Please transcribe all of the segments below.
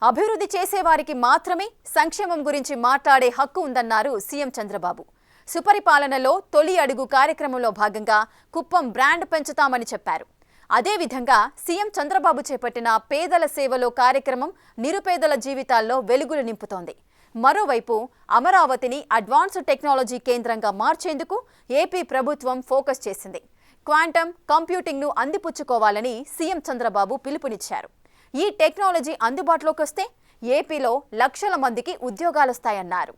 అభివృద్ధి చేసేవారికి మాత్రమే సంక్షేమం గురించి మాట్లాడే హక్కు ఉందన్నారు సీఎం చంద్రబాబు. సుపరిపాలనలో తొలి అడుగు కార్యక్రమంలో భాగంగా కుప్పం బ్రాండ్ పెంచుతామని చెప్పారు. అదేవిధంగా సీఎం చంద్రబాబు చేపట్టిన పేదల సేవలో కార్యక్రమం నిరుపేదల జీవితాల్లో వెలుగులు నింపుతోంది. మరోవైపు అమరావతిని అడ్వాన్స్డ్ టెక్నాలజీ కేంద్రంగా మార్చేందుకు ఏపీ ప్రభుత్వం ఫోకస్ చేసింది. క్వాంటమ్ కంప్యూటింగ్ను అందిపుచ్చుకోవాలని సీఎం చంద్రబాబు పిలుపునిచ్చారు. ఈ టెక్నాలజీ అందుబాటులోకి వస్తే ఏపీలో లక్షల మందికి ఉద్యోగాలొస్తాయన్నారు.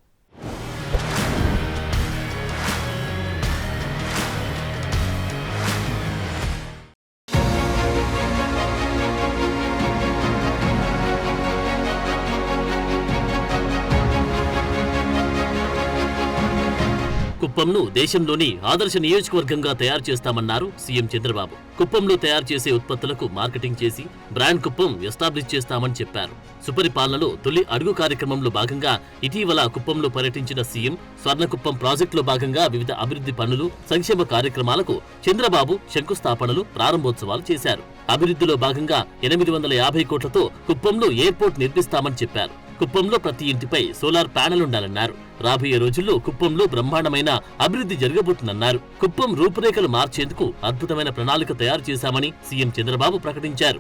కుప్పంను దేశంలోని ఆదర్శ నియోజకవర్గంగా తయారు చేస్తామన్నారు సీఎం చంద్రబాబు. కుప్పంలో తయారు చేసే ఉత్పత్తులకు మార్కెటింగ్ చేసి బ్రాండ్ కుప్పం ఎస్టాబ్లిష్ చేస్తామని చెప్పారు. సుపరిపాలనలో తొలి అడుగు కార్యక్రమంలో భాగంగా ఇటీవల కుప్పంలో పర్యటించిన సీఎం స్వర్ణకుప్పం ప్రాజెక్టులో భాగంగా వివిధ అభివృద్ధి పనులు, సంక్షేమ కార్యక్రమాలకు చంద్రబాబు శంకుస్థాపనలు, ప్రారంభోత్సవాలు చేశారు. అభివృద్ధిలో భాగంగా 850 కోట్లతో కుప్పంలో ఎయిర్పోర్ట్ నిర్మిస్తామని చెప్పారు. కుప్పంలో ప్రతి ఇంటిపై సోలార్ ప్యానెల్ ఉండాలన్నారు. రాబోయే రోజుల్లో కుప్పంలో బ్రహ్మాండమైన అభివృద్ధి జరగబోతుందన్నారు. కుప్పం రూపురేఖలు మార్చేందుకు అద్భుతమైన ప్రణాళిక తయారు చేశామని సీఎం చంద్రబాబు ప్రకటించారు.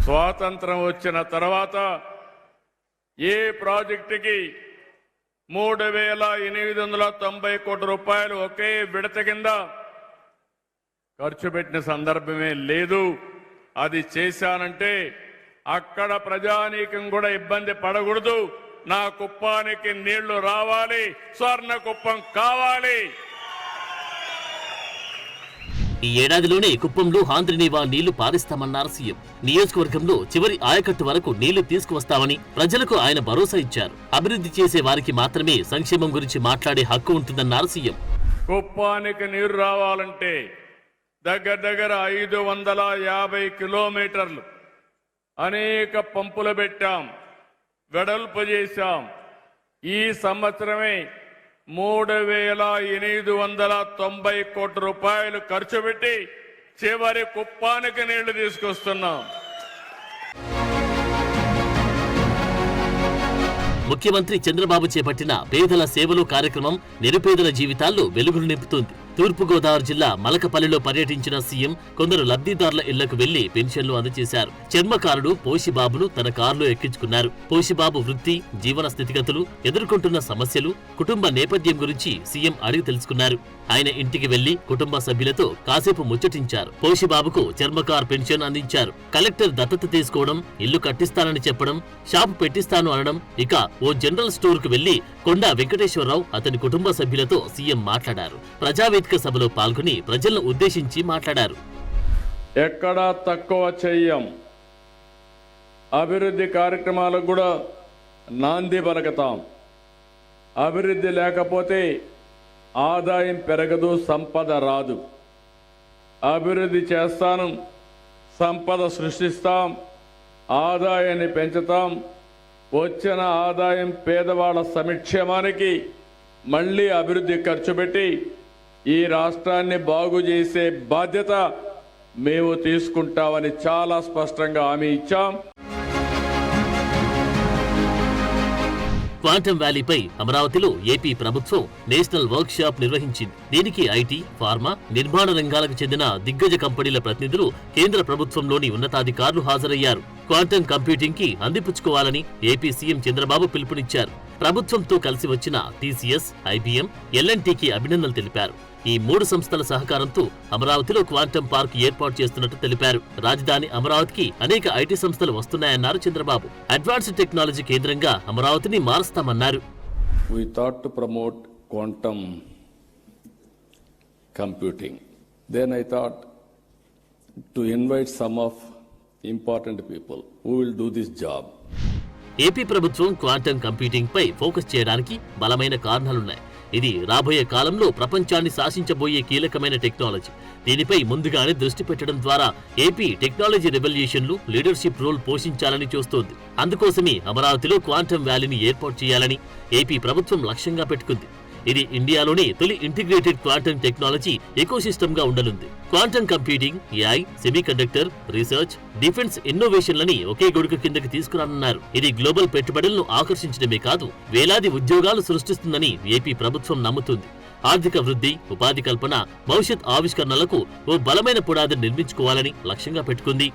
స్వాతంత్రం వచ్చిన తర్వాత ఏ ప్రాజెక్టుకి 3,890 కోట్ల రూపాయలు ఒకే విడత కింద ఖర్చు పెట్టిన సందర్భమే లేదు. అది చేశానంటే అక్కడ ప్రజానీకం కూడా ఇబ్బంది పడకూడదు. నా కుప్పానికి నీళ్లు రావాలి, స్వర్ణ కుప్పం కావాలి. ఈ ఏడాదిలోనే కుప్పంలో హాంద్రినీవా నీళ్లు పారిస్తామన్నారు సీఎం. నియోజకవర్గంలో చివరి ఆయకట్టు వరకు నీళ్లు తీసుకువస్తామని ప్రజలకు ఆయన భరోసా ఇచ్చారు. అభివృద్ధి చేసే వారికి మాత్రమే సంక్షేమం గురించి మాట్లాడే హక్కు ఉంటుందన్నారు సీఎం. కుప్పానికి నీరు రావాలంటే దగ్గర 550 కిలోమీటర్లు అనేక పంపులు పెట్టాం, వెడల్పు చేశాం. ఈ సంవత్సరమే 3,890 కోట్ల రూపాయలు ఖర్చు పెట్టి చివరి కుప్పానికి నీళ్లు తీసుకొస్తున్నాం. ముఖ్యమంత్రి చంద్రబాబు చేపట్టిన పేదల సేవలు కార్యక్రమం నిరుపేదల జీవితాల్లో వెలుగులు నింపుతుంది. తూర్పుగోదావరి జిల్లా మలకపల్లిలో పర్యటించిన సీఎం కొందరు లబ్ధిదారుల ఇళ్లకు వెళ్లి పెన్షన్లు అందజేశారు. చర్మకారుడు పోషిబాబును తన కారులో ఎక్కించుకున్నారు. పోషిబాబు వృత్తి, జీవన స్థితిగతులు, ఎదుర్కొంటున్న సమస్యలు, కుటుంబ నేపథ్యం గురించి సీఎం అడిగి తెలుసుకున్నారు. ఆయన ఇంటికి వెళ్లి కుటుంబ సభ్యులతో కాసేపు ముచ్చటించారు. పోషిబాబుకు చర్మకార్ పెన్షన్ అందించారు. కలెక్టర్ దత్తత తీసుకోవడం, ఇల్లు కట్టిస్తానని చెప్పడం, షాపు పెట్టిస్తాను అనడం, ఇక ఓ జనరల్ స్టోర్ కు వెళ్లి కొండా వెంకటేశ్వరరావు అతని కుటుంబ సభ్యులతో సీఎం మాట్లాడారు. ప్రజావేదిక సభలో పాల్గొని ప్రజలను ఉద్దేశించి మాట్లాడారు. ఎక్కడా తక్కువ చెయ్యం. అభివృద్ధి కార్యక్రమాలకు కూడా నాంది పలకతాం. అభివృద్ధి లేకపోతే ఆదాయం పెరగదు, సంపద రాదు. అభివృద్ధి చేస్తాను, సంపద సృష్టిస్తాం, ఆదాయాన్ని పెంచుతాం. వచ్చిన ఆదాయం పేదవాళ్ల సంక్షేమానికి మళ్లీ అభివృద్ధి ఖర్చు పెట్టి ఈ రాష్ట్రాన్ని బాగు చేసే బాధ్యత మేము తీసుకుంటామని చాలా స్పష్టంగా హామీ ఇచ్చాం. క్వాంటమ్ వ్యాలీపై అమరావతిలో ఏపీ ప్రభుత్వం నేషనల్ వర్క్ షాప్ నిర్వహించింది. దీనికి ఐటీ, ఫార్మా, నిర్మాణ రంగాలకు చెందిన దిగ్గజ కంపెనీల ప్రతినిధులు, కేంద్ర ప్రభుత్వంలోని ఉన్నతాధికారులు హాజరయ్యారు. క్వాంటమ్ కంప్యూటింగ్ కి అందిపుచ్చుకోవాలని ఏపీ సీఎం చంద్రబాబు పిలుపునిచ్చారు. ప్రభుత్వంతో కలిసి వచ్చిన టీసీఎస్, ఐబీఎం, ఎల్ఎన్టీకి అభినందనలు తెలిపారు. ఈ 3 సంస్థల సహకారంతో అమరావతిలో క్వాంటమ్ పార్క్ ఏర్పాటు చేస్తున్నట్టు తెలిపారు. రాజధాని అమరావతికి అనేక ఐటీ సంస్థలు వస్తున్నాయన్నారు చంద్రబాబు. అడ్వాన్స్డ్ టెక్నాలజీ కేంద్రంగా అమరావతిని మారుస్తామన్నారు. We thought to promote quantum computing. Then I thought to invite some of important people who will do this job. AP ప్రభుత్వం క్వాంటమ్ కంప్యూటింగ్ పై ఫోకస్ చేయడానికి బలమైన కారణాలున్నాయి. ఇది రాబోయే కాలంలో ప్రపంచాన్ని శాసించబోయే కీలకమైన టెక్నాలజీ. దీనిపై ముందుగానే దృష్టి పెట్టడం ద్వారా ఏపీ టెక్నాలజీ రెవల్యూషన్లు లీడర్షిప్ రోల్ పోషించాలని చూస్తోంది. అందుకోసమే అమరావతిలో క్వాంటమ్ వ్యాలీని ఏర్పాటు చేయాలని ఏపీ ప్రభుత్వం లక్ష్యంగా పెట్టుకుంది. ఇది ఇండియాలోని తొలి ఇంటిగ్రేటెడ్ క్వాంటమ్ టెక్నాలజీ ఎకోసిస్టమ్ గా ఉండనుంది. Quantum computing, AI, semiconductor, research, defence ఇన్నోవేషన్లని ఒకే గొడుగు కిందకి తీసుకురానున్నారు. ఇది గ్లోబల్ పెట్టుబడులను ఆకర్షించడమే కాదు, వేలాది ఉద్యోగాలు సృష్టిస్తుందని ఏపీ ప్రభుత్వం నమ్ముతుంది. ఆర్థిక వృద్ధి, ఉపాధి కల్పన, భవిష్యత్ ఆవిష్కరణలకు ఓ బలమైన పునాదిని నిర్మించుకోవాలని లక్ష్యంగా పెట్టుకుంది.